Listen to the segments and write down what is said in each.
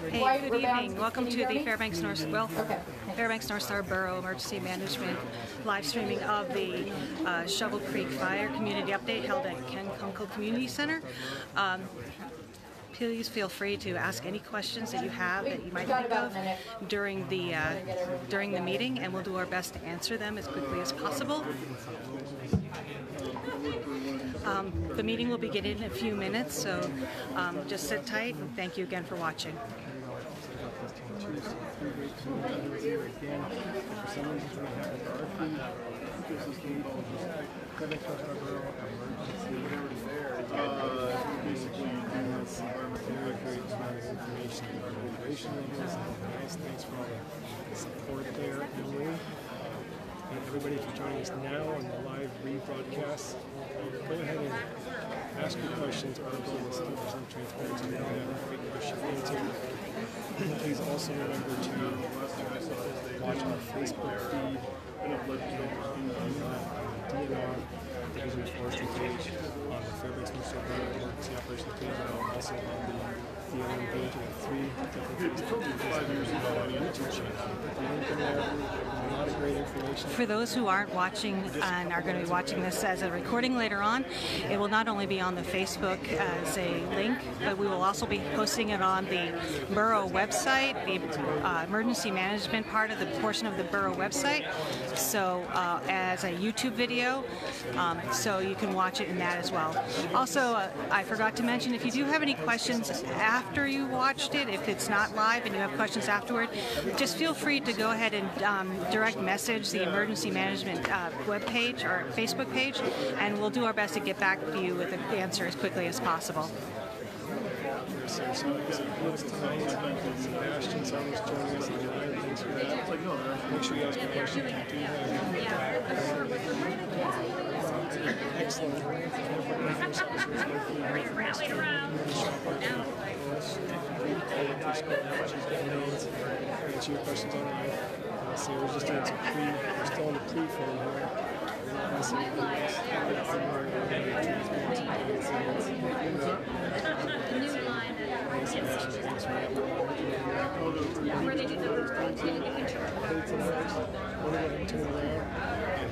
Hey, good evening. Welcome to the Fairbanks North Star Borough Emergency Management live streaming of the Shovel Creek Fire Community Update held at Kunkel Community Center. Please feel free to ask any questions that you have that you might think of during the meeting, and we'll do our best to answer them as quickly as possible. The meeting will begin in a few minutes, so just sit tight, and thank you again for watching. Thanks for all the support there, Emily. And everybody, if you're joining us now on the live rebroadcast, go ahead and ask your questions. Our goal is 100% transparency. We don't have a quick question answer. Please also remember to watch our Facebook feed, DNR, Division of Forestry page, on the Fairbanks Emergency Operations page, and also on the DNR page. We have 3 different Facebook pages and a YouTube channel. Put the link in there. There's a lot of great information. For those who aren't watching and are going to be watching this as a recording later on, it will not only be on the Facebook as a link, but we will also be posting it on the Borough website, the emergency management part of the portion of the Borough website, so as a YouTube video, so you can watch it in that as well. Also, I forgot to mention, if you do have any questions after you watched it, if it's not live and you have questions afterward, just feel free to go ahead and direct message the emergency management webpage or Facebook page, and we'll do our best to get back to you with the answer as quickly as possible. Sebastian's always joining us on the line. Thanks for that. Make sure you ask a question if you do have. Excellent. Answer your questions online. So we're just doing some we're still in the pre-form here.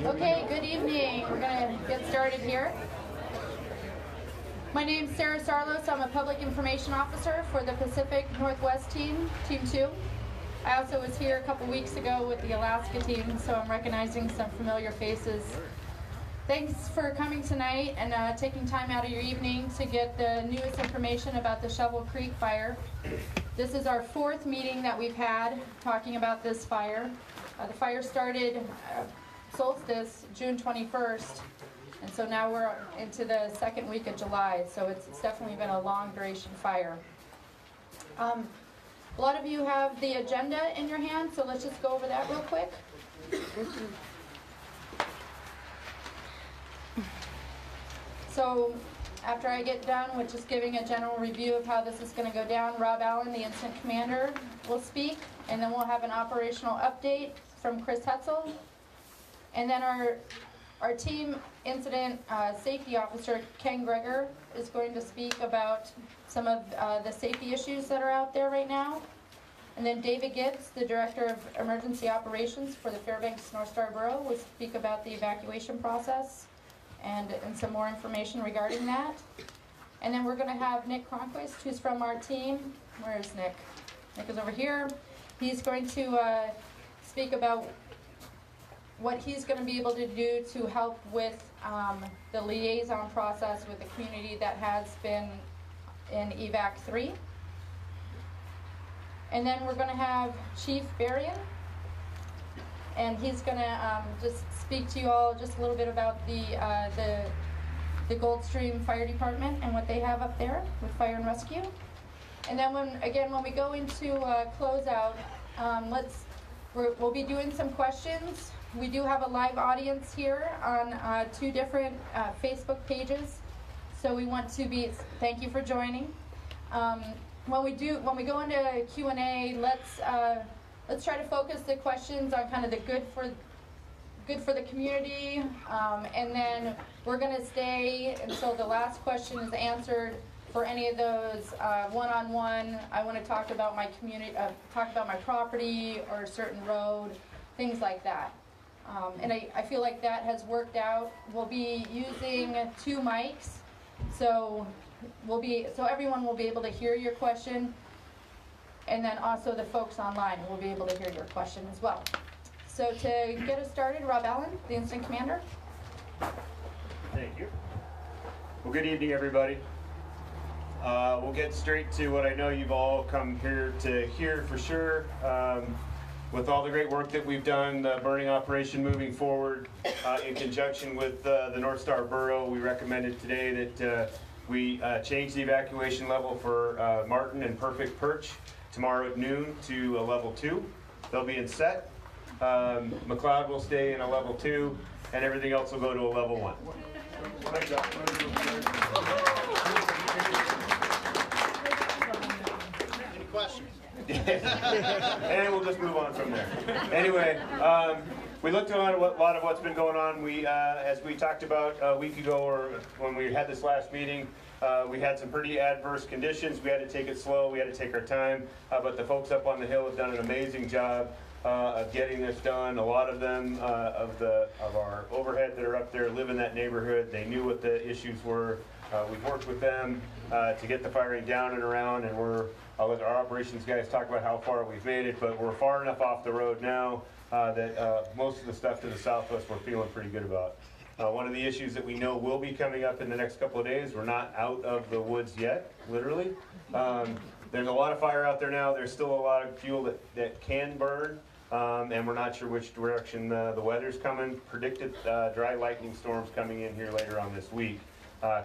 Okay, good evening. We're going to get started here. My name is Sarah Sarlos. I'm a Public Information Officer for the Pacific Northwest team, Team 2. I also was here a couple weeks ago with the Alaska team, so I'm recognizing some familiar faces. Thanks for coming tonight and taking time out of your evening to get the newest information about the Shovel Creek fire. This is our 4th meeting that we've had talking about this fire. The fire started solstice June 21st, and so now we're into the 2nd week of July, so it's definitely been a long duration fire. A lot of you have the agenda in your hand, so let's just go over that real quick. So after I get done with just giving a general review of how this is going to go down, Rob Allen, the incident commander, will speak, and then we'll have an operational update from Chris Hudson. And then our team incident safety officer, Ken Greger, is going to speak about some of the safety issues that are out there right now. And then David Gibbs, the Director of Emergency Operations for the Fairbanks North Star Borough, will speak about the evacuation process and some more information regarding that. And then we're going to have Nick Cronquist, who's from our team. Where's Nick? Nick is over here. He's going to speak about what he's going to be able to do to help with the liaison process with the community that has been in EVAC 3. And then we're going to have Chief Berrien, and he's going to just speak to you all just a little bit about the Goldstream Fire Department and what they have up there with fire and rescue. And then when we go into closeout, we'll be doing some questions. We do have a live audience here on 2 different Facebook pages, so we want to thank you for joining. When we go into Q&A, let's try to focus the questions on kind of the good for the community, and then we're going to stay until the last question is answered for any of those one-on-one, I want to talk about my community, talk about my property or a certain road, things like that. And I feel like that has worked out. We'll be using 2 mics, so everyone will be able to hear your question, and then also the folks online will be able to hear your question as well. So to get us started, Rob Allen, the Incident Commander. Thank you. Well, good evening, everybody. We'll get straight to what I know you've all come here to hear for sure. With all the great work that we've done, the burning operation moving forward, in conjunction with the North Star Borough, we recommended today that we change the evacuation level for Martin and Perfect Perch tomorrow at noon to a level 2. They'll be in set. McLeod will stay in a level 2, and everything else will go to a level 1. Any questions? And we'll just move on from there. Anyway, we looked at a lot of what's been going on. We, as we talked about a week ago, or when we had this last meeting, we had some pretty adverse conditions. We had to take it slow. We had to take our time. But the folks up on the hill have done an amazing job of getting this done. A lot of them, of our overhead that are up there, live in that neighborhood. They knew what the issues were. We've worked with them to get the firing down and around, and I'll let our operations guys talk about how far we've made it, but we're far enough off the road now that most of the stuff to the southwest we're feeling pretty good about. One of the issues that we know will be coming up in the next couple of days, we're not out of the woods yet, literally. There's a lot of fire out there now. There's still a lot of fuel that can burn, and we're not sure which direction the weather's coming. Predicted dry lightning storms coming in here later on this week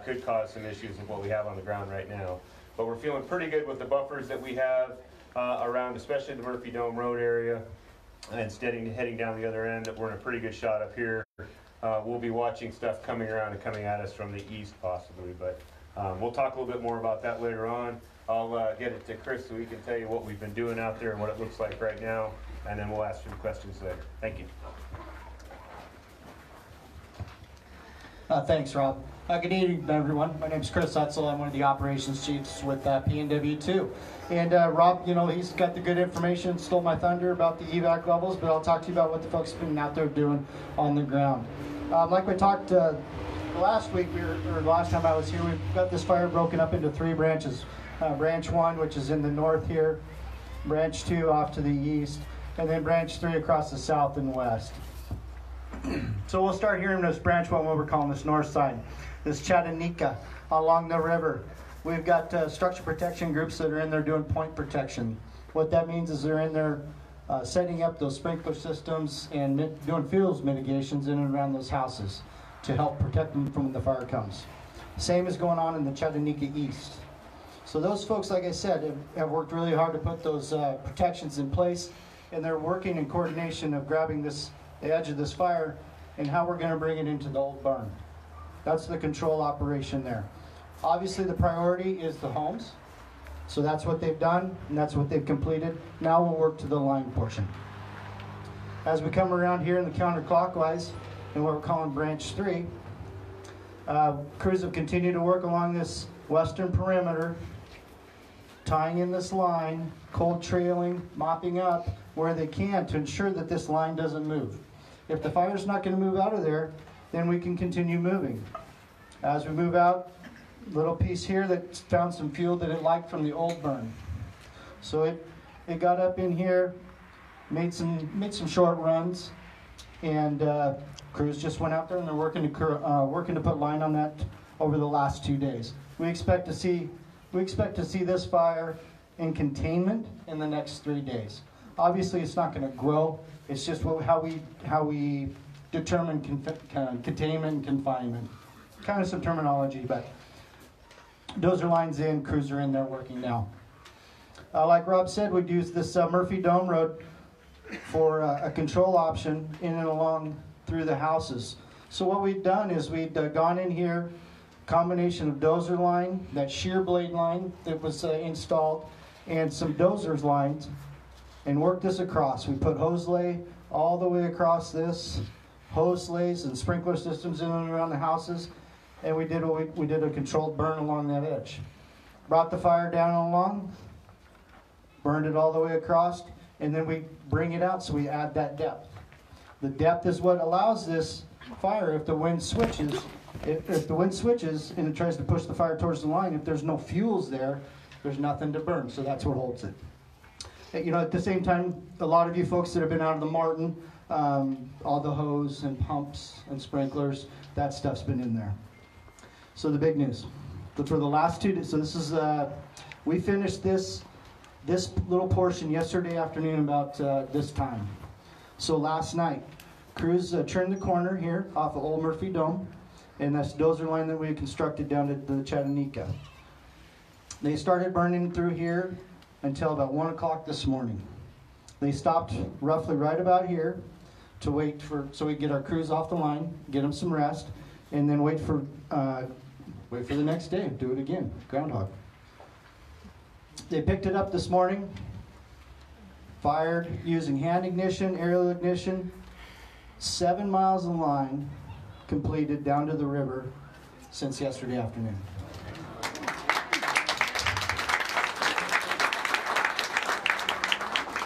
could cause some issues with what we have on the ground right now. But we're feeling pretty good with the buffers that we have around, especially the Murphy Dome Road area, and heading down the other end. We're in a pretty good shot up here. We'll be watching stuff coming around and coming at us from the east possibly, but we'll talk a little bit more about that later on. I'll get it to Chris so he can tell you what we've been doing out there and what it looks like right now, and then we'll ask some questions later. Thank you. Thanks, Rob. Good evening, everyone. My name is Chris Hudson. I'm one of the operations chiefs with PNW2. And Rob, you know, he's got the good information, stole my thunder about the evac levels, but I'll talk to you about what the folks have been out there doing on the ground. Like we talked last week, or last time I was here, we've got this fire broken up into 3 branches. Branch 1, which is in the north here, Branch 2 off to the east, and then Branch 3 across the south and west. So we'll start here in this Branch 1, what we're calling this north side, this Chattanooga along the river. We've got structure protection groups that are in there doing point protection. What that means is they're in there setting up those sprinkler systems and doing fuels mitigations in and around those houses to help protect them from when the fire comes. Same is going on in the Chattanooga East. So those folks, like I said, have worked really hard to put those protections in place, and they're working in coordination of grabbing the edge of this fire and how we're going to bring it into the old barn. That's the control operation there. Obviously the priority is the homes, so that's what they've done and that's what they've completed. Now we'll work to the line portion. As we come around here in the counterclockwise in what we're calling Branch 3, crews have continued to work along this western perimeter, tying in this line, cold trailing, mopping up where they can to ensure that this line doesn't move. If the fire's not going to move out of there, then we can continue moving. As we move out, little piece here that found some fuel that it liked from the old burn. So it got up in here, made some short runs, and crews just went out there and they're working to put line on that over the last 2 days. We expect to see this fire in containment in the next 3 days. Obviously, it's not going to grow. It's just how we determine containment and confinement. Kind of some terminology, but dozer lines in, crews are in there working now. Like Rob said, we'd use this Murphy Dome Road for a control option in and along through the houses. So what we'd done is we'd gone in here, combination of dozer line, that shear blade line that was installed, and some dozers lines, and worked this across. We put hose lay all the way across this, hose lays and sprinkler systems in and around the houses, and we did a controlled burn along that edge. brought the fire down along, burned it all the way across, and then we bring it out, so we add that depth. The depth is what allows this fire, if the wind switches, if the wind switches and it tries to push the fire towards the line, if there's no fuels there, there's nothing to burn, so that's what holds it. You know, at the same time, a lot of you folks that have been out of the Martin, all the hose and pumps and sprinklers, that stuff's been in there. So the big news. But for the last 2 days, so this is, we finished this little portion yesterday afternoon about this time. So last night, crews turned the corner here off of Old Murphy Dome, and that's the dozer line that we had constructed down at the Chattanooga. They started burning through here until about 1 o'clock this morning. They stopped roughly right about here to wait so we get our crews off the line, get them some rest, and then wait for the next day, do it again, groundhog. They picked it up this morning, fired using hand ignition, aerial ignition, 7 miles of line completed down to the river since yesterday afternoon.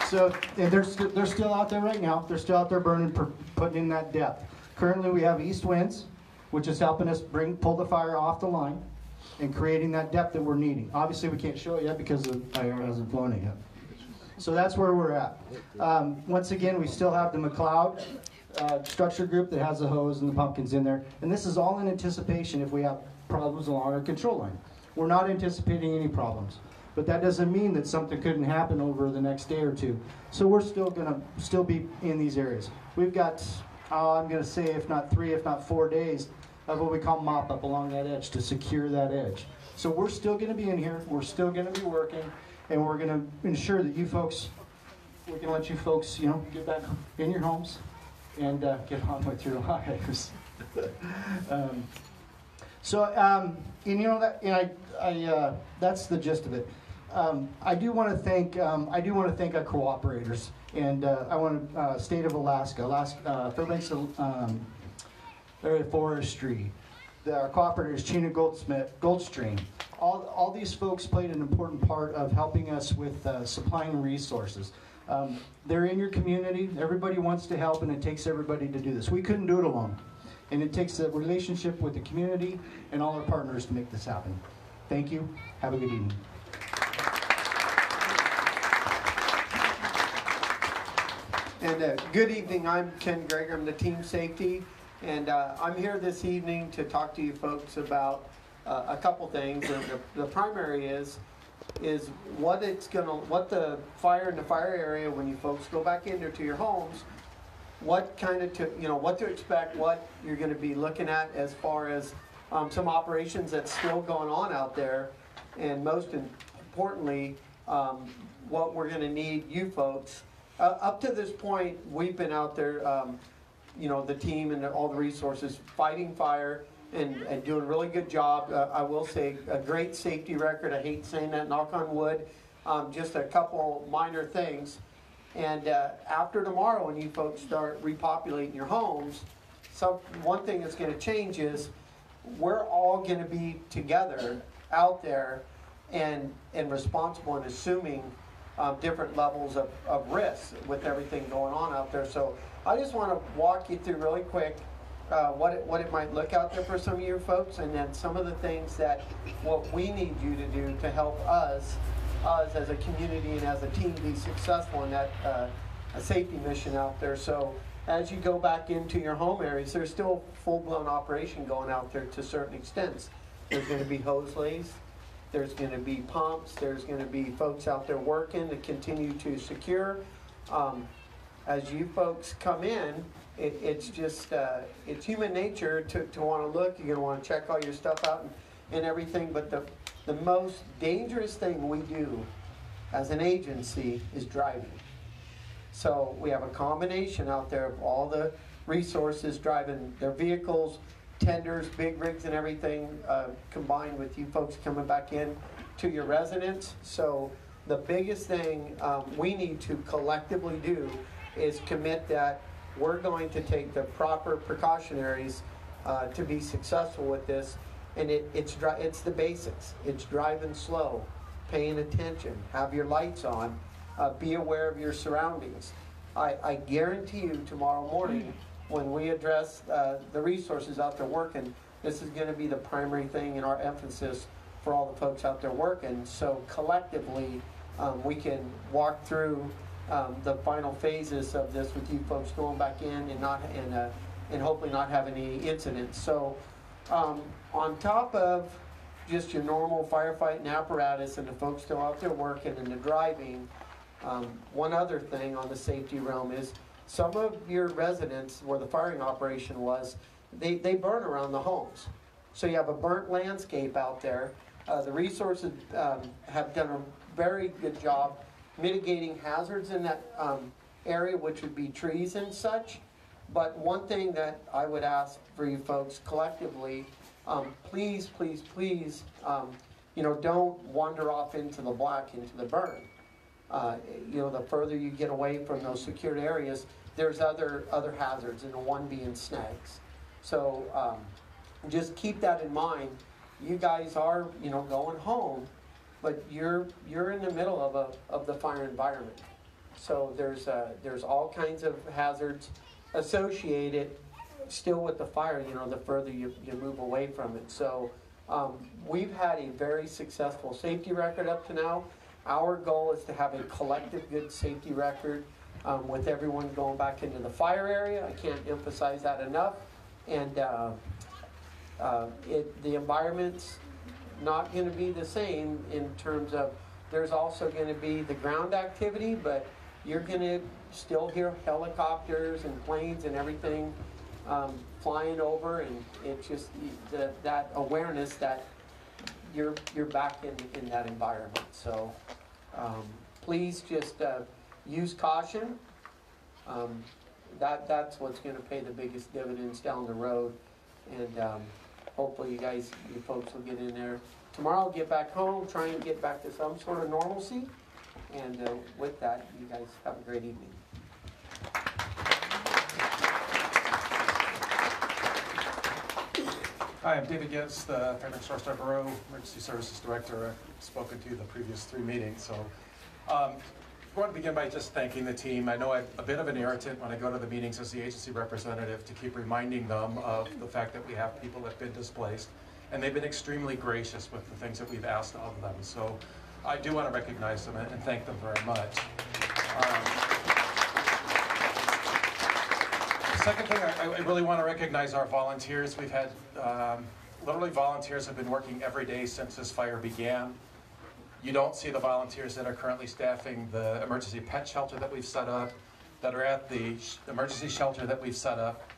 So and they're still out there right now. They're still out there burning, putting in that depth. Currently we have east winds, which is helping us pull the fire off the line and creating that depth that we're needing. Obviously we can't show it yet because the fire hasn't flown it yet. So that's where we're at. Once again, we still have the McLeod structure group that has the hose and the pumpkins in there. And this is all in anticipation if we have problems along our control line. We're not anticipating any problems. But that doesn't mean that something couldn't happen over the next day or two. So we're still going to be in these areas. We've got, I'm going to say, if not 3, if not 4 days of what we call mop up along that edge to secure that edge. So we're still going to be in here. We're still going to be working. And we're going to ensure that you folks, we can let you folks, you know, get back in your homes and get on with your lives. And you know that, and that's the gist of it. I do want to thank our cooperators, and I want State of Alaska, Fairbanks Area Forestry, our cooperators, Chena Goldstream. All these folks played an important part of helping us with supplying resources. They're in your community. Everybody wants to help, and it takes everybody to do this. We couldn't do it alone. And it takes a relationship with the community and all our partners to make this happen. Thank you. Have a good evening. And good evening. I'm Ken Gregg. I'm the team safety. And I'm here this evening to talk to you folks about a couple things. And the primary is what the fire in the fire area, when you folks go back into your homes, what kind of what to expect, what you're going to be looking at as far as some operations that's still going on out there, and most importantly, what we're going to need you folks. Up to this point, we've been out there, the team and all the resources fighting fire and doing a really good job. I will say a great safety record. I hate saying that, knock on wood. Just a couple minor things. And after tomorrow, when you folks start repopulating your homes, one thing that's going to change is we're all going to be together out there and responsible and assuming different levels of risk with everything going on out there. So I just want to walk you through really quick what it might look out there for some of you folks, and then some of the things what we need you to do to help us as a community and as a team be successful in that a safety mission out there. So as you go back into your home areas, there's still full-blown operation going out there to certain extents. There's going to be hose lays, there's going to be pumps, there's going to be folks out there working to continue to secure. As you folks come in, it's just it's human nature to want to look. You're going to want to check all your stuff out and everything, but the most dangerous thing we do as an agency is driving. So we have a combination out there of all the resources driving their vehicles, tenders, big rigs and everything, combined with you folks coming back in to your residence. So the biggest thing we need to collectively do is commit that we're going to take the proper precautionaries to be successful with this. And it's the basics. It's driving slow, paying attention, have your lights on, be aware of your surroundings. I guarantee you tomorrow morning when we address the resources out there working, this is going to be the primary thing in our emphasis for all the folks out there working. So collectively, we can walk through the final phases of this with you folks going back in and hopefully not have any incidents. So on top of just your normal firefighting apparatus and the folks still out there working and the driving, one other thing on the safety realm is some of your residents where the firing operation was, they burn around the homes. So you have a burnt landscape out there. The resources have done a very good job mitigating hazards in that area, which would be trees and such. But one thing that I would ask for you folks collectively, please, please, please, don't wander off into the black, into the burn. The further you get away from those secured areas, there's other hazards, and the one being snags. So just keep that in mind. You guys are, going home, but you're in the middle of the fire environment. So there's all kinds of hazards associated still with the fire, the further you move away from it. So we've had a very successful safety record up to now. Our goal is to have a collective good safety record with everyone going back into the fire area. I can't emphasize that enough. And the environment's not going to be the same in terms of there's also going to be the ground activity, but you're going to still hear helicopters and planes and everything flying over, and it's just that awareness that you're back in that environment. So please just use caution. That's what's going to pay the biggest dividends down the road, and hopefully you folks will get in there tomorrow, get back home, try and get back to some sort of normalcy. And with that, you guys have a great evening. Hi, I'm David Gibbs, the Fairbanks Short Borough Emergency Services Director. I've spoken to you the previous 3 meetings. So I want to begin by just thanking the team. I know I'm a bit of an irritant when I go to the meetings as the agency representative to keep reminding them of the fact that we have people that have been displaced. And they've been extremely gracious with the things that we've asked of them. So I do want to recognize them and thank them very much. Second thing, I really want to recognize our volunteers. We've had, literally volunteers have been working every day since this fire began. You don't see the volunteers that are currently staffing the emergency pet shelter that we've set up, that are at the emergency shelter that we've set up,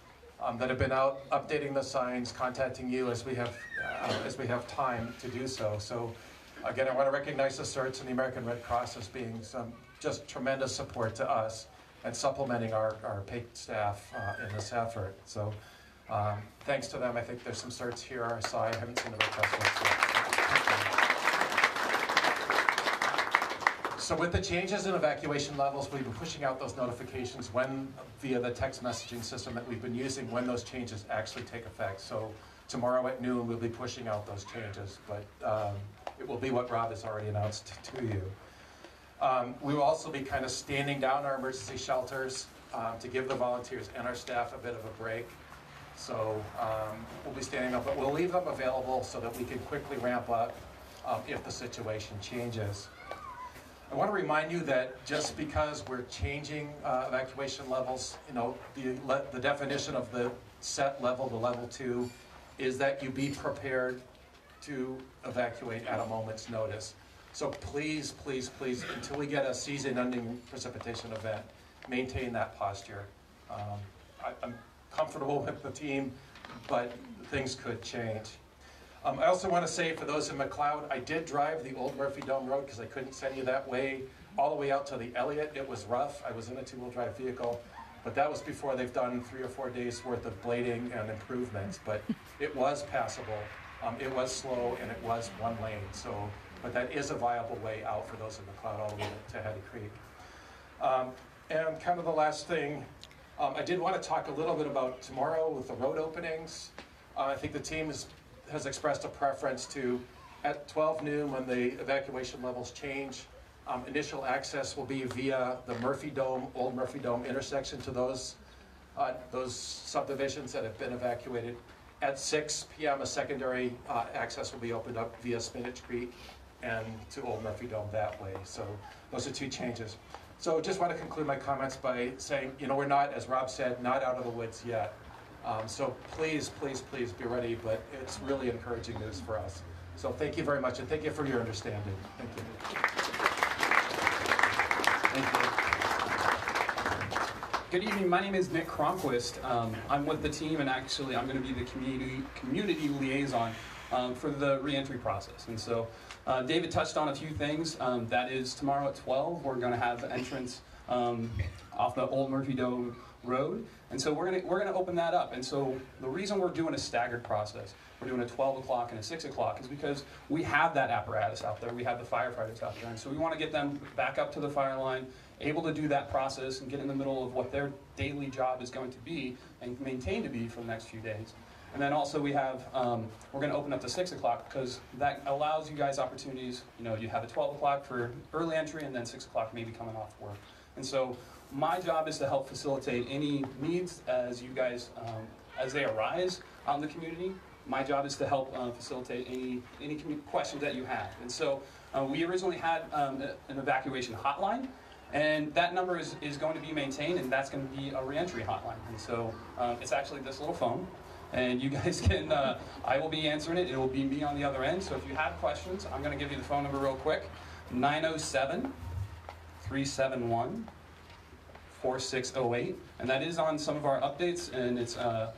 that have been out updating the signs, contacting you as we have time to do so. So again, I want to recognize the CERTs and the American Red Cross as being some just tremendous support to us and supplementing our paid staff in this effort. So thanks to them. I think there's some certs here. I haven't seen the Red Cross yet. So with the changes in evacuation levels, we've been pushing out those notifications via the text messaging system that we've been using when those changes actually take effect. So tomorrow at noon, we'll be pushing out those changes, but it will be what Rob has already announced to you. We will also be kind of standing down our emergency shelters to give the volunteers and our staff a bit of a break. So we'll be standing up, but we'll leave them available so that we can quickly ramp up if the situation changes. I want to remind you that just because we're changing evacuation levels, the definition of the set level to level 2 is that you be prepared to evacuate at a moment's notice. So please, please, please, until we get a season-ending precipitation event, maintain that posture. I'm comfortable with the team, but things could change. I also want to say for those in McLeod, I did drive the old Murphy Dome Road because I couldn't send you that way all the way out to the Elliott. It was rough. I was in a 2-wheel drive vehicle, but that was before they've done 3 or 4 days worth of blading and improvements. But it was passable. It was slow and it was 1 lane. So, but that is a viable way out for those in McLeod all the way to Hattie Creek. And kind of the last thing, I did want to talk a little bit about tomorrow with the road openings. I think the team is has expressed a preference to, at 12 noon when the evacuation levels change, initial access will be via the Murphy Dome, Old Murphy Dome intersection to those subdivisions that have been evacuated. At 6 p.m., a secondary access will be opened up via Spinach Creek and to Old Murphy Dome that way. So those are two changes. So just want to conclude my comments by saying, you know, we're not, as Rob said, not out of the woods yet. So please, please, please be ready, but it's really encouraging news for us. So thank you very much, and thank you for your understanding. Thank you. Thank you. Good evening, my name is Nick Cronquist. I'm with the team, and actually I'm going to be the community liaison for the reentry process. And so David touched on a few things. That is tomorrow at 12, we're going to have entrance off the Old Murphy Dome Road. And so we're gonna open that up. And so the reason we're doing a staggered process, we're doing a 12 o'clock and a 6 o'clock, is because we have that apparatus out there. We have the firefighters out there. And so we want to get them back up to the fire line, able to do that process and get in the middle of what their daily job is going to be and maintain to be for the next few days. And then also we have, we're going to open up to 6 o'clock because that allows you guys opportunities. You know, you have a 12 o'clock for early entry and then 6 o'clock maybe coming off work. And so my job is to help facilitate any needs as you guys, as they arise out in the community. My job is to help facilitate any questions that you have. And so we originally had an evacuation hotline, and that number is going to be maintained, and that's going to be a reentry hotline. And so it's actually this little phone, and you guys can, I will be answering it. It will be me on the other end. So if you have questions, I'm going to give you the phone number real quick, 907-371-4608, and that is on some of our updates, and it's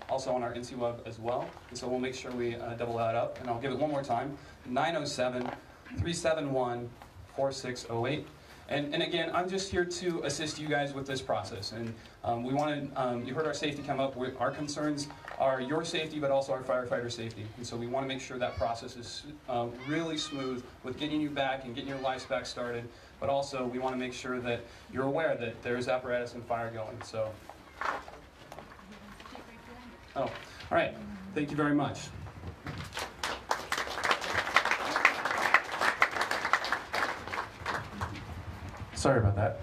also on our IncyWeb as well. And so we'll make sure we double that up, and I'll give it one more time, 907-371-4608. And again, I'm just here to assist you guys with this process. And we want to, you heard our safety come up. Our concerns are your safety, but also our firefighter safety. And so we want to make sure that process is really smooth with getting you back and getting your lives back started. But also, we want to make sure that you're aware that there's apparatus and fire going. So, all right. Thank you very much. Sorry about that.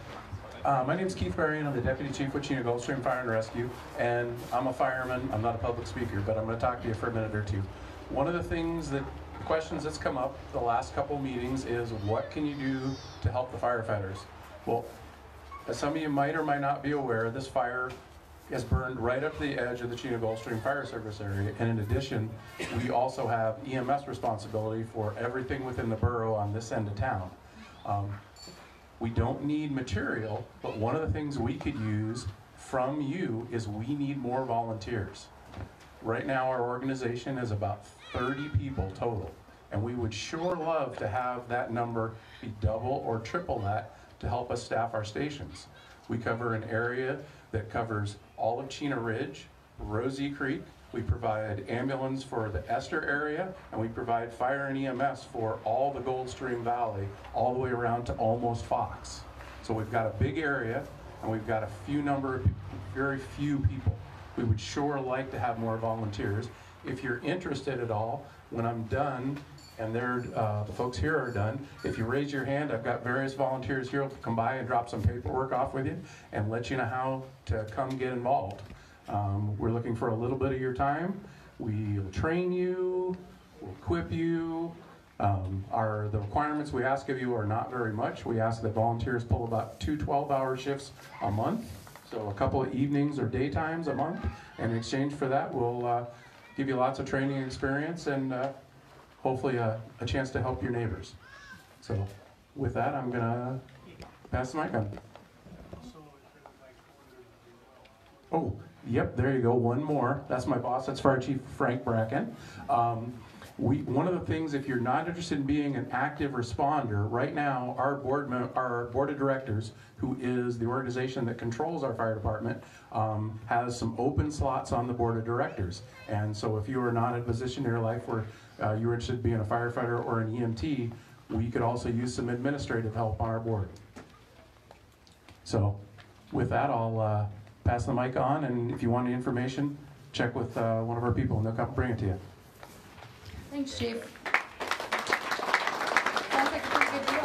My name is Keith Berry, and I'm the Deputy Chief with Chino Gulfstream Fire and Rescue, and I'm a fireman. I'm not a public speaker, but I'm going to talk to you for a minute or two. One of the questions that's come up the last couple meetings is, what can you do to help the firefighters? Well, as some of you might or might not be aware, this fire is burned right up to the edge of the Chino Gulfstream Fire Service area, and in addition, we also have EMS responsibility for everything within the borough on this end of town. We don't need material, but one of the things we could use from you is we need more volunteers. Right now our organization is about 30 people total, and we would sure love to have that number be double or triple that to help us staff our stations. We cover an area that covers all of Chino Ridge, Rosie Creek. We provide ambulance for the Esther area, and we provide fire and EMS for all the Goldstream Valley, all the way around to almost Fox. So we've got a big area, and we've got very few people. We would sure like to have more volunteers. If you're interested at all, when I'm done, and the folks here are done, if you raise your hand, I've got various volunteers here to come by and drop some paperwork off with you and let you know how to come get involved. We're looking for a little bit of your time. We'll train you, we'll equip you. The requirements we ask of you are not very much. We ask that volunteers pull about 2 12-hour shifts a month, so a couple of evenings or daytimes a month. And in exchange for that, we'll give you lots of training experience and hopefully a chance to help your neighbors. So with that, I'm going to pass the mic on. Oh. Yep, there you go, one more. That's my boss, that's Fire Chief Frank Bracken. One of the things, if you're not interested in being an active responder, right now our board of directors, who is the organization that controls our fire department, has some open slots on the board of directors. And so if you are not in a position in your life where you're interested in being a firefighter or an EMT, we could also use some administrative help on our board. So with that, I'll pass the mic on, and if you want any information, check with one of our people and they'll come bring it to you. Thanks, Chief. Sounds like a pretty good deal.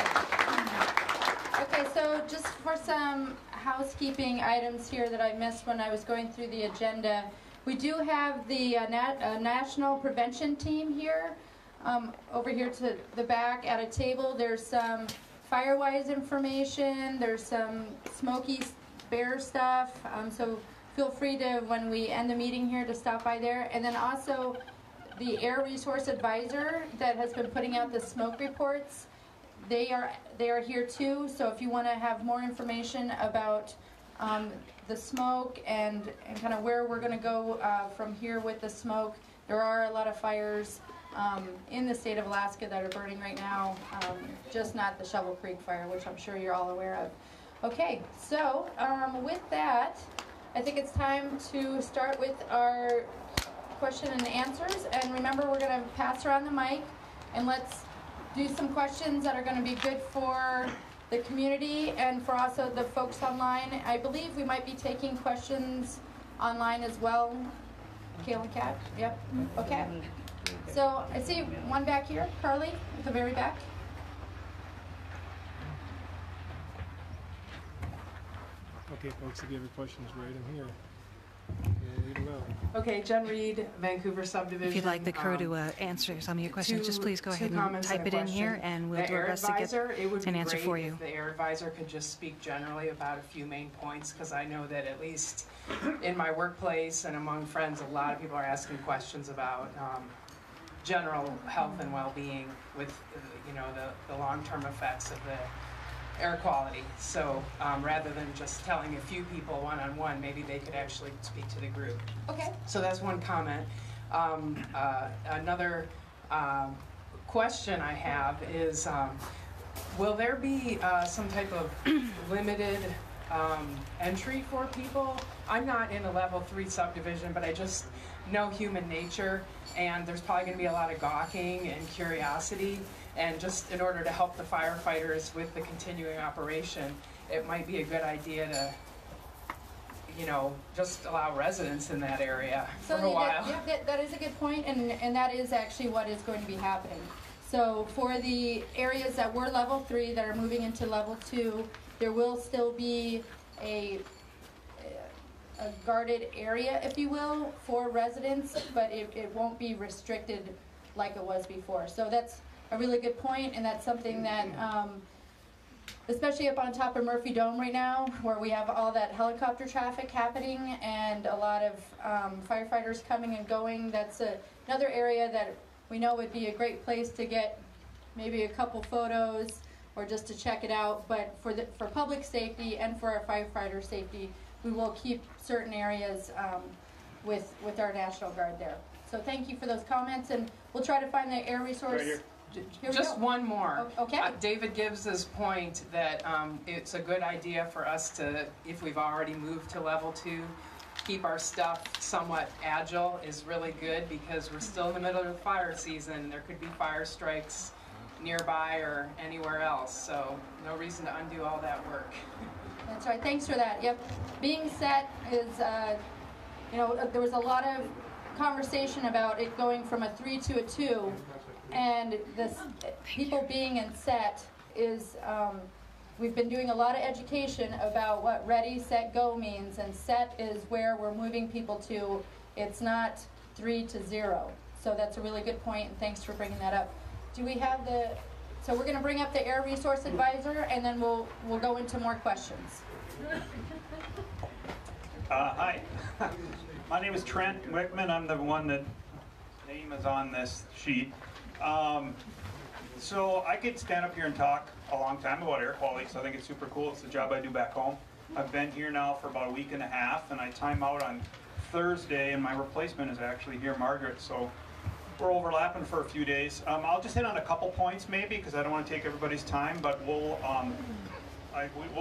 Okay, so just for some housekeeping items here that I missed when I was going through the agenda, we do have the National Prevention Team here. Over here to the back at a table, there's some Firewise information, there's some Smoky Bear stuff, so feel free to, when we end the meeting here, to stop by there. And then also the Air Resource Advisor that has been putting out the smoke reports, they are here too, so if you want to have more information about the smoke and kind of where we're going to go from here with the smoke, there are a lot of fires in the state of Alaska that are burning right now, just not the Shovel Creek fire, which I'm sure you're all aware of. Okay, so with that, I think it's time to start with our question and answers. And remember, we're going to pass around the mic, and let's do some questions that are going to be good for the community and for also the folks online. I believe we might be taking questions online as well. Kayla and Kat? Yep. Okay. So I see one back here, Carly, at the very back. Okay, folks, if you have any questions, write them here. We'll read them out. Okay, Jen Reed, Vancouver Subdivision. If you'd like the crew to answer some of your questions, just please go ahead and type it in here, and we'll do our best to get an answer for you. If the air advisor could just speak generally about a few main points, because I know that at least in my workplace and among friends, a lot of people are asking questions about general health and well-being with the long-term effects of the air quality. So rather than just telling a few people one-on-one, maybe they could actually speak to the group. Okay. So that's one comment. Another question I have is, will there be some type of limited entry for people? I'm not in a level 3 subdivision, but I just know human nature, and there's probably going to be a lot of gawking and curiosity. And just in order to help the firefighters with the continuing operation, it might be a good idea to, just allow residents in that area for a while. Yeah, that is a good point, and that is actually what is going to be happening. So for the areas that were level 3 that are moving into level 2, there will still be a guarded area, if you will, for residents, but it won't be restricted like it was before. So that's a really good point, and that's something that, especially up on top of Murphy Dome right now, where we have all that helicopter traffic happening and a lot of firefighters coming and going, that's another area that we know would be a great place to get maybe a couple photos or just to check it out. But for public safety and for our firefighter safety, we will keep certain areas with our National Guard there. So thank you for those comments, and we'll try to find the air resource. Right here. Just one more. Okay. David gives his point that it's a good idea for us to, if we've already moved to level 2, keep our stuff somewhat agile is really good, because we're still in the middle of the fire season. There could be fire strikes nearby or anywhere else, so no reason to undo all that work. That's right. Thanks for that. Yep. Being set is, there was a lot of conversation about it going from a 3 to a 2, and this people being in set is, we've been doing a lot of education about what ready, set, go means, and set is where we're moving people to. It's not 3 to 0. So that's a really good point, and thanks for bringing that up. Do we have so we're going to bring up the Air Resource Advisor, and then we'll go into more questions. Hi, my name is Trent Wickman. I'm the one that name is on this sheet. So I could stand up here and talk a long time about air quality, so I think it's super cool. It's the job I do back home. I've been here now for about a week and a half, and I time out on Thursday, and my replacement is actually here, Margaret. So we're overlapping for a few days. I'll just hit on a couple points maybe, because I don't want to take everybody's time, but we'll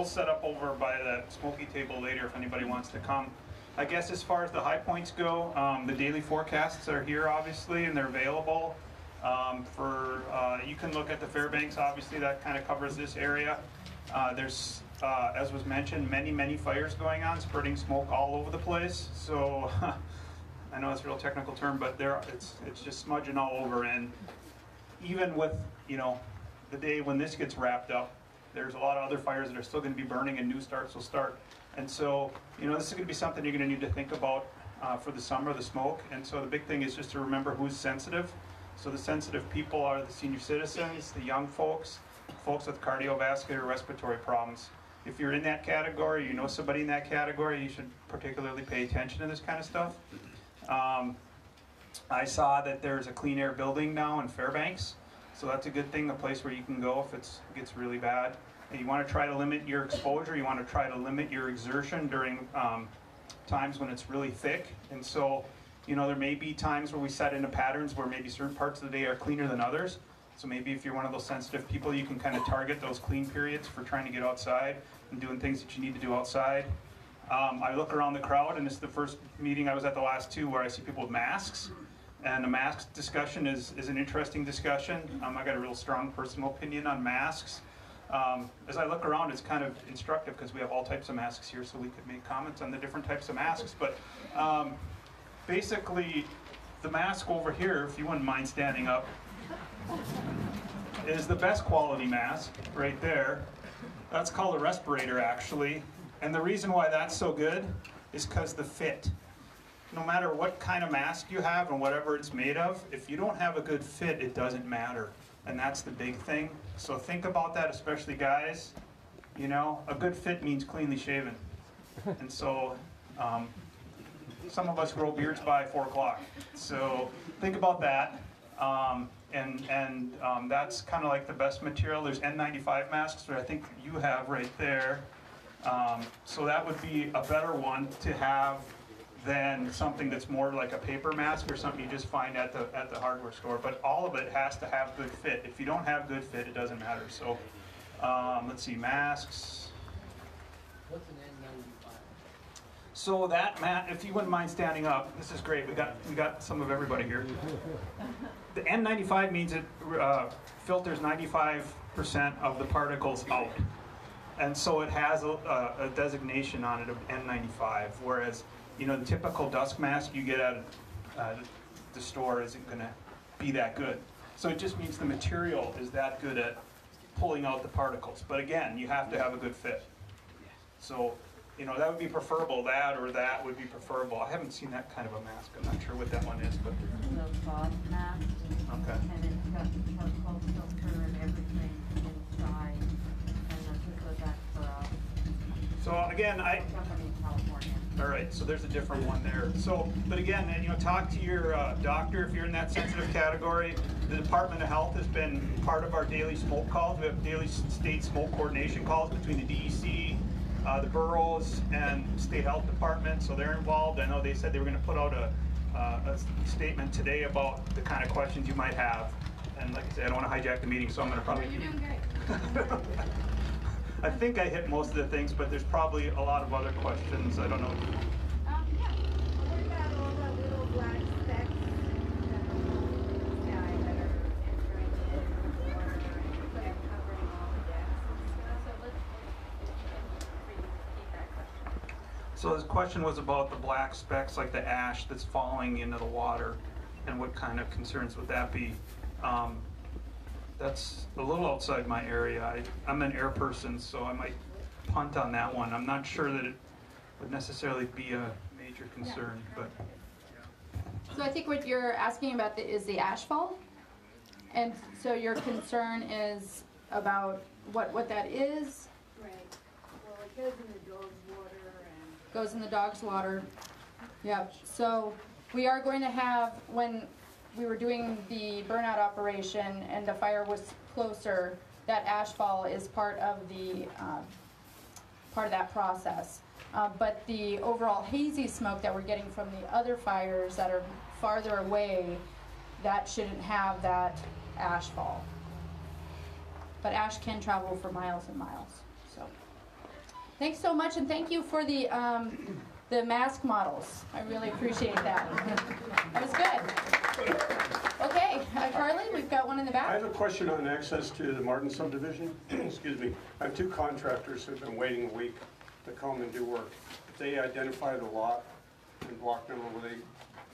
set up over by the smoky table later if anybody wants to come. I guess as far as the high points go, the daily forecasts are here obviously, and they're available. You can look at the Fairbanks, obviously that kind of covers this area. There's, as was mentioned, many fires going on, spreading smoke all over the place. So I know it's a real technical term, but it's just smudging all over. And even with, you know, the day when this gets wrapped up, there's a lot of other fires that are still going to be burning and new starts will start. And so, you know, this is going to be something you're going to need to think about for the summer, the smoke. And so the big thing is just to remember who's sensitive. So the sensitive people are the senior citizens, the young folks, folks with cardiovascular respiratory problems. If you're in that category, you know somebody in that category, you should particularly pay attention to this kind of stuff. I saw that there's a clean air building now in Fairbanks. So that's a good thing, a place where you can go if it gets really bad. And you want to try to limit your exposure, you want to try to limit your exertion during times when it's really thick. And so, you know, there may be times where we set into patterns where maybe certain parts of the day are cleaner than others. So maybe if you're one of those sensitive people, you can kind of target those clean periods for trying to get outside and doing things that you need to do outside. I look around the crowd, and this is the first meeting I was at, the last two, where I see people with masks. And the mask discussion is an interesting discussion. I got a real strong personal opinion on masks. As I look around, it's kind of instructive because we have all types of masks here, so we could make comments on the different types of masks. But basically, the mask over here, if you wouldn't mind standing up, is the best quality mask right there. That's called a respirator, actually. And the reason why that's so good is because the fit. No matter what kind of mask you have and whatever it's made of, if you don't have a good fit, it doesn't matter. And that's the big thing. So think about that, especially guys. You know, a good fit means cleanly shaven. And so some of us grow beards by 4 o'clock. So think about that. That's kind of like the best material. There's N95 masks that I think you have right there. So that would be a better one to have than something that's more like a paper mask or something you just find at the hardware store. But all of it has to have good fit. If you don't have good fit, it doesn't matter. So let's see, masks. What's an N95? So that if you wouldn't mind standing up, this is great. We got some of everybody here. The N95 means it filters 95% of the particles out. And so it has a designation on it of N95, whereas, you know, the typical dust mask you get at the store isn't going to be that good. So it just means the material is that good at pulling out the particles. But again, you have to have a good fit. So, you know, that would be preferable. That or that would be preferable. I haven't seen that kind of a mask. I'm not sure what that one is, but. The cloth mask. Okay. And it's got the charcoal filter and everything inside. And that's what goes back for So again, company in California. All right, so there's a different one there. So, but again, you know, talk to your doctor if you're in that sensitive category. The Department of Health has been part of our daily smoke calls. We have daily state smoke coordination calls between the DEC, the boroughs, and state health department. So they're involved. I know they said they were going to put out a statement today about the kind of questions you might have. And like I said, I don't want to hijack the meeting, so I'm going to probably. You're doing great. I think I hit most of the things, but there's probably a lot of other questions. I don't know. Yeah. What about all the little black specks that are entering in the water and covering all the decks and stuff? So let's repeat that question. So this question was about the black specks, like the ash that's falling into the water, and what kind of concerns would that be? That's a little outside my area. I'm an air person, so I might punt on that one. I'm not sure that it would necessarily be a major concern, but. So I think what you're asking about is the ashfall. And so your concern is about what that is? Right. Well, it goes in the dog's water and. Goes in the dog's water. Yep. So we are going to have, when we were doing the burnout operation and the fire was closer, that ashfall is part of that process. But the overall hazy smoke that we're getting from the other fires that are farther away, that shouldn't have that ashfall. But ash can travel for miles and miles. So thanks so much, and thank you for the mask models. I really appreciate that. That was good. Okay, Carly, we've got one in the back. I have a question on access to the Martin subdivision. Excuse me. I have 2 contractors who've been waiting a week to come and do work. If they identify the lot and block number, will they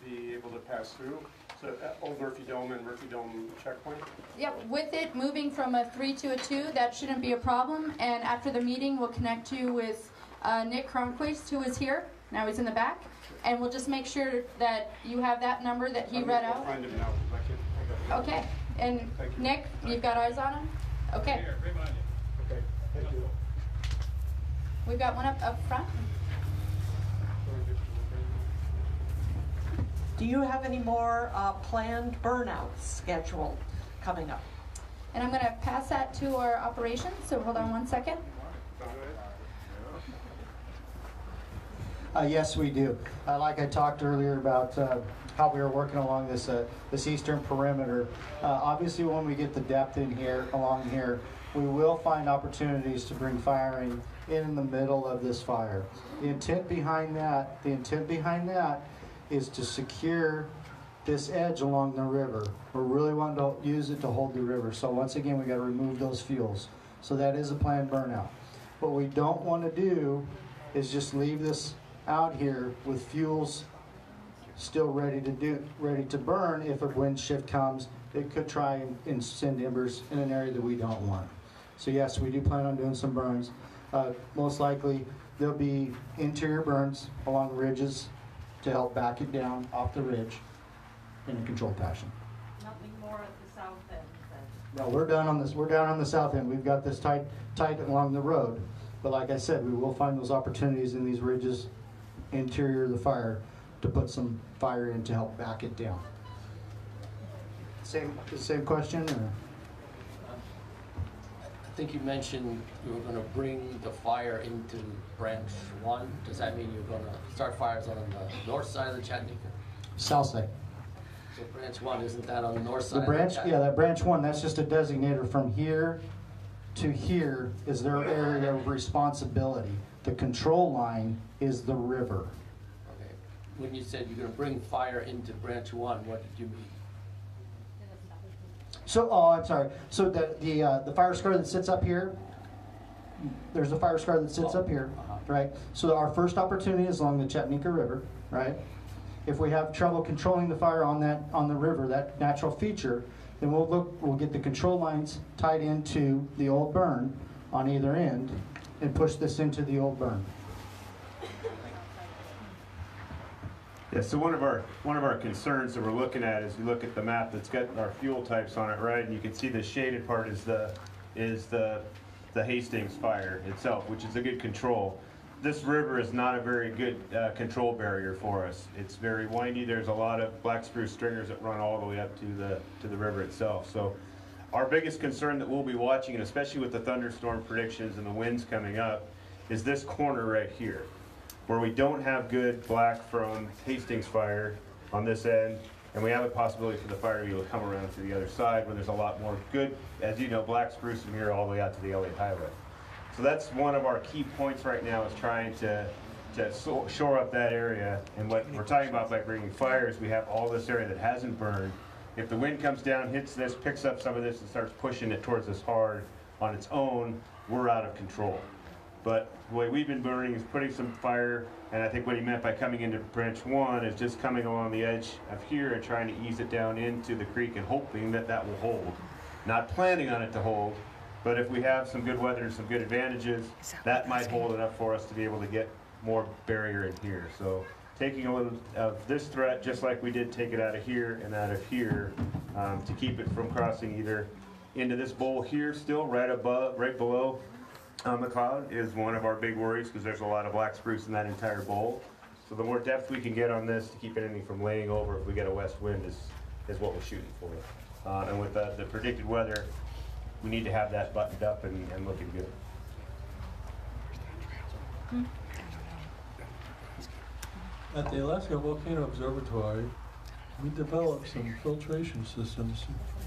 be able to pass through? So Old Murphy Dome and Murphy Dome checkpoint? Yep, with it moving from a 3 to a 2, that shouldn't be a problem. And after the meeting, we'll connect you with Nick Cronquist, who is here. Now he's in the back. And we'll just make sure that you have that number that he read out. I'll find him now. I got it. Okay. And Nick, you've got eyes on him? Okay. Okay, thank you. We've got one up front. Do you have any more planned burnouts scheduled coming up? And I'm going to pass that to our operations, so hold on one second. Yes, we do. Like I talked earlier about how we were working along this eastern perimeter. Obviously, when we get the depth in here, along here, we will find opportunities to bring firing in the middle of this fire. The intent behind that is to secure this edge along the river. We're really wanting to use it to hold the river. So once again, we got to remove those fuels. So that is a planned burnout. What we don't want to do is just leave this out here with fuels still ready to burn. If a wind shift comes, it could try and send embers in an area that we don't want. So yes, we do plan on doing some burns. Most likely there'll be interior burns along ridges to help back it down off the ridge in a controlled fashion. Nothing more at the south end then? No, we're down on this. We're down on the south end. We've got this tight along the road. But like I said, we will find those opportunities in these ridges, interior of the fire, to put some fire in to help back it down. Same question, or? I think you mentioned you were going to bring the fire into branch 1. Does that mean you're going to start fires on the north side of the Chattanooga? South side. So branch 1, isn't that on the north side? The branch, yeah, that branch 1, that's just a designator. From here to here is their area of responsibility. The control line is the river. Okay. When you said you're going to bring fire into branch 1, what did you mean? So, oh, I'm sorry. So the fire scar that sits up here, there's a fire scar that sits up here, right? So our first opportunity is along the Chattanooga River, right? If we have trouble controlling the fire on the river, that natural feature, then we'll get the control lines tied into the old burn on either end and push this into the old burn. Yeah, so one of our concerns that we're looking at is you look at the map that's got our fuel types on it, right? And you can see the shaded part is the Hastings fire itself, which is a good control. This river is not a very good control barrier for us. It's very windy. There's a lot of black spruce stringers that run all the way up to the river itself. So our biggest concern that we'll be watching, and especially with the thunderstorm predictions and the winds coming up, is this corner right here, where we don't have good black from Hastings fire on this end, and we have a possibility for the fire to come around to the other side where there's a lot more good, as you know, black spruce from here all the way out to the LA highway. So that's one of our key points right now, is trying to shore up that area. And what we're talking about by bringing fires, we have all this area that hasn't burned. If the wind comes down, hits this, picks up some of this and starts pushing it towards us hard on its own, we're out of control. But the way we've been burning is putting some fire, and I think what he meant by coming into branch 1 is just coming along the edge of here and trying to ease it down into the creek and hoping that that will hold. Not planning on it to hold, but if we have some good weather and some good advantages, that might hold enough for us to be able to get more barrier in here. So taking a little of this threat, just like we did take it out of here and out of here, to keep it from crossing either into this bowl here still, right below the cloud, is one of our big worries, because there's a lot of black spruce in that entire bowl. So the more depth we can get on this to keep anything from laying over if we get a west wind is what we're shooting for. And with the predicted weather, we need to have that buttoned up and looking good. At the Alaska Volcano Observatory, we developed some filtration systems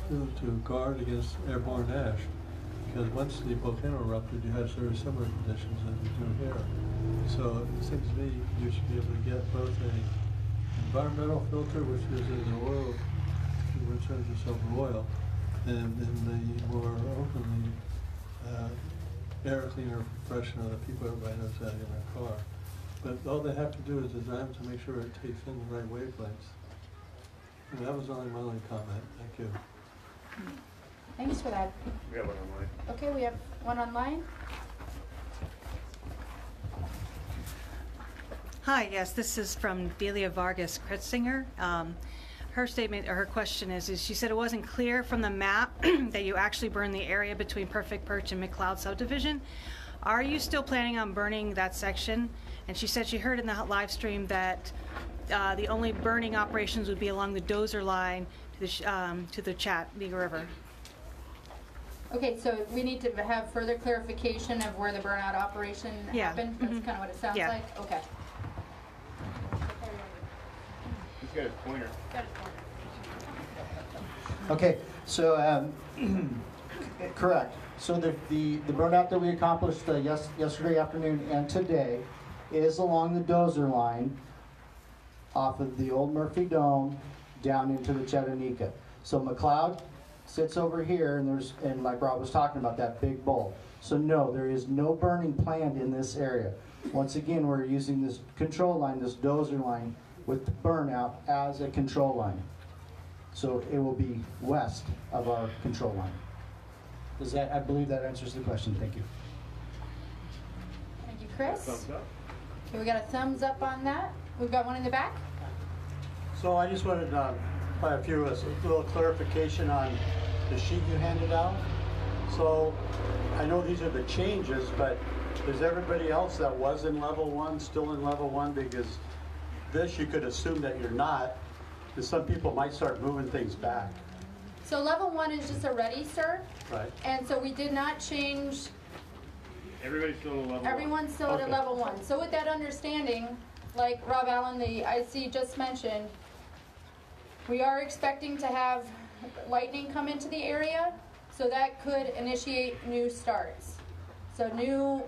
to guard against airborne ash. Because once the volcano erupted, you had very similar conditions that you do here. So it seems to me you should be able to get both an environmental filter, which is in the oil, which turns yourself to oil, and then the more openly air cleaner compression of the people everybody knows that in their car. But all they have to do is design to make sure it takes in the right wavelengths. And that was only my only comment. Thank you. Thanks for that. We have one online. Okay, we have one online. Hi, yes, this is from Delia Vargas Kritzinger. Her statement or her question is she said it wasn't clear from the map that you actually burned the area between Perfect Perch and McLeod subdivision. Are you still planning on burning that section? And she said she heard in the live stream that the only burning operations would be along the dozer line to the Chattanooga River. Okay, so we need to have further clarification of where the burnout operation happened? That's kind of what it sounds like? Okay. He's got his pointer. Okay, so correct. So the burnout that we accomplished yesterday afternoon and today is along the dozer line off of the old Murphy Dome down into the Chattanooga. So McLeod sits over here, and like Rob was talking about, that big bowl. So no, there is no burning planned in this area. Once again, we're using this control line, this dozer line, with the burnout as a control line. So it will be west of our control line. Does that, I believe that answers the question. Thank you. Thank you, Chris. Thumbs up. Okay, we got a thumbs up on that. We've got one in the back. So I just wanted a little clarification on the sheet you handed out. So I know these are the changes, but is everybody else that was in level 1 still in level 1? Because this you could assume that you're not, because some people might start moving things back. So level 1 is just a ready, sir. Right. And so we did not change. Everybody's still at level 1. Everyone's still at a level 1. So with that understanding, like Rob Allen, the IC, just mentioned, we are expecting to have lightning come into the area, so that could initiate new starts. So new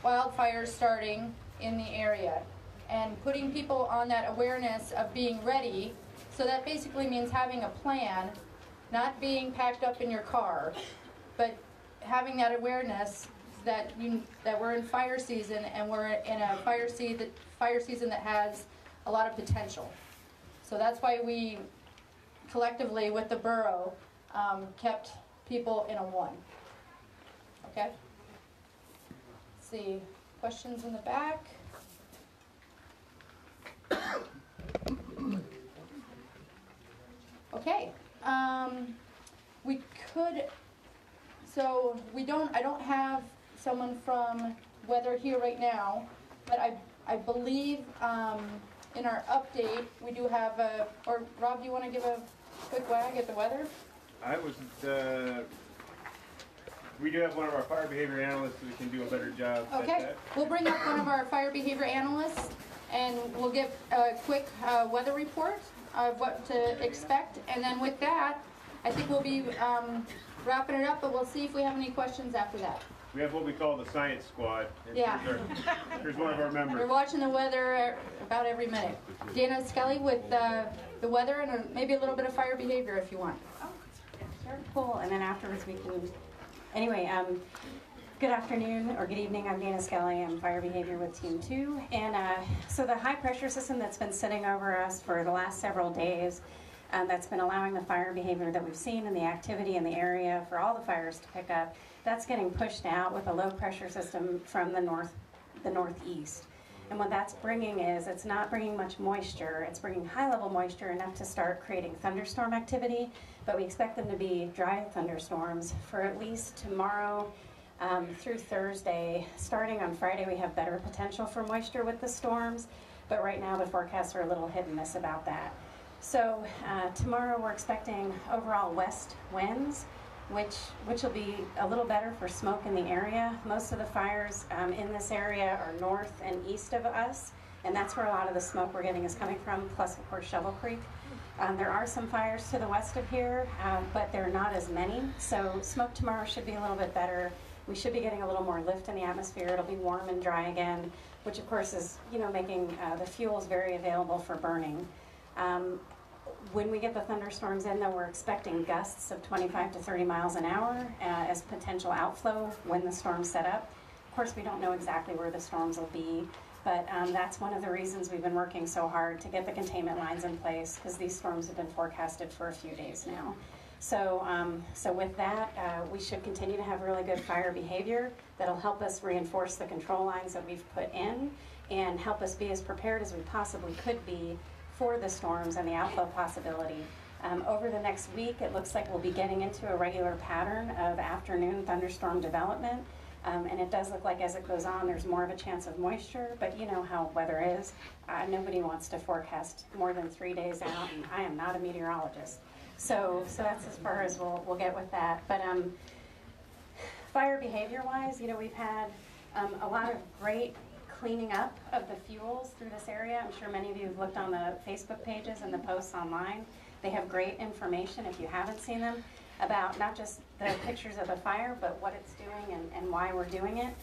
wildfires starting in the area, and putting people on that awareness of being ready. So that basically means having a plan, not being packed up in your car, but having that awareness that we're in fire season, and we're in a fire season that has a lot of potential. So that's why we collectively with the borough kept people in a 1. Okay? Let's see, questions in the back? Okay, we could, so I don't have someone from weather here right now, but I believe in our update we do have or Rob, do you want to give a quick wag at the weather? I was, we do have one of our fire behavior analysts who can do a better job at Okay, that. we'll bring up one of our fire behavior analysts, and we'll give a quick weather report of what to expect. And then with that, I think we'll be wrapping it up, but we'll see if we have any questions after that. We have what we call the science squad. And Yeah. Here's one of our members. We're watching the weather about every minute. Dana Scully with the weather and maybe a little bit of fire behavior if you want. Sure, cool. And then afterwards we can, anyway, good afternoon or good evening. I'm Dana Scully. I'm fire behavior with Team 2. And so the high pressure system that's been sitting over us for the last several days, that's been allowing the fire behavior that we've seen and the activity in the area for all the fires to pick up, that's getting pushed out with a low pressure system from the northeast. And what that's bringing is, it's not bringing much moisture, it's bringing high level moisture enough to start creating thunderstorm activity, but we expect them to be dry thunderstorms for at least tomorrow through Thursday. Starting on Friday, we have better potential for moisture with the storms, but right now the forecasts are a little hit and miss about that. So tomorrow we're expecting overall west winds, which will be a little better for smoke in the area. Most of the fires in this area are north and east of us, and that's where a lot of the smoke we're getting is coming from, plus of course Shovel Creek. There are some fires to the west of here, but they're not as many, so smoke tomorrow should be a little bit better. We should be getting a little more lift in the atmosphere. It'll be warm and dry again, which of course is, making the fuels very available for burning. When we get the thunderstorms in, though, we're expecting gusts of 25 to 30 miles an hour as potential outflow when the storms set up. Of course, we don't know exactly where the storms will be, but that's one of the reasons we've been working so hard to get the containment lines in place, because these storms have been forecasted for a few days now. So, so with that, we should continue to have really good fire behavior that'll help us reinforce the control lines that we've put in and help us be as prepared as we possibly could be for the storms and the outflow possibility. Over the next week, it looks like we'll be getting into a regular pattern of afternoon thunderstorm development. And it does look like as it goes on, there's more of a chance of moisture, but you know how weather is. Nobody wants to forecast more than 3 days out, and I am not a meteorologist. So that's as far as we'll get with that. But fire behavior-wise, you know, we've had a lot of great cleaning up of the fuels through this area. I'm sure many of you have looked on the Facebook pages and the posts online. They have great information, if you haven't seen them, about not just the pictures of the fire, but what it's doing and why we're doing it.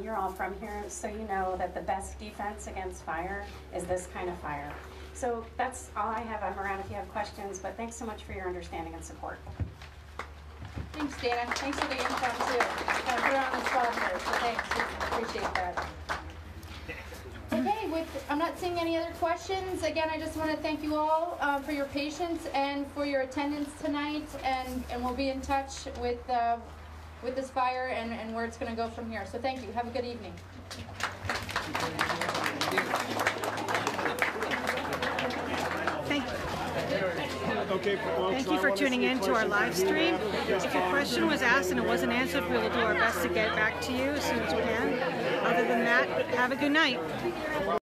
You're all from here, so you know that the best defense against fire is this kind of fire. So that's all I have. I'm around if you have questions, but thanks so much for your understanding and support. Thanks, Dana. Thanks for the info too. Kind of put it on the spot here, so thanks. Appreciate that. Okay, I'm not seeing any other questions. Again, I just want to thank you all for your patience and for your attendance tonight, and we'll be in touch with this fire and where it's going to go from here. So thank you. Have a good evening. Thank you for tuning in to our live stream. If your question was asked and it wasn't answered, we will do our best to get back to you as soon as we can. Other than that, have a good night.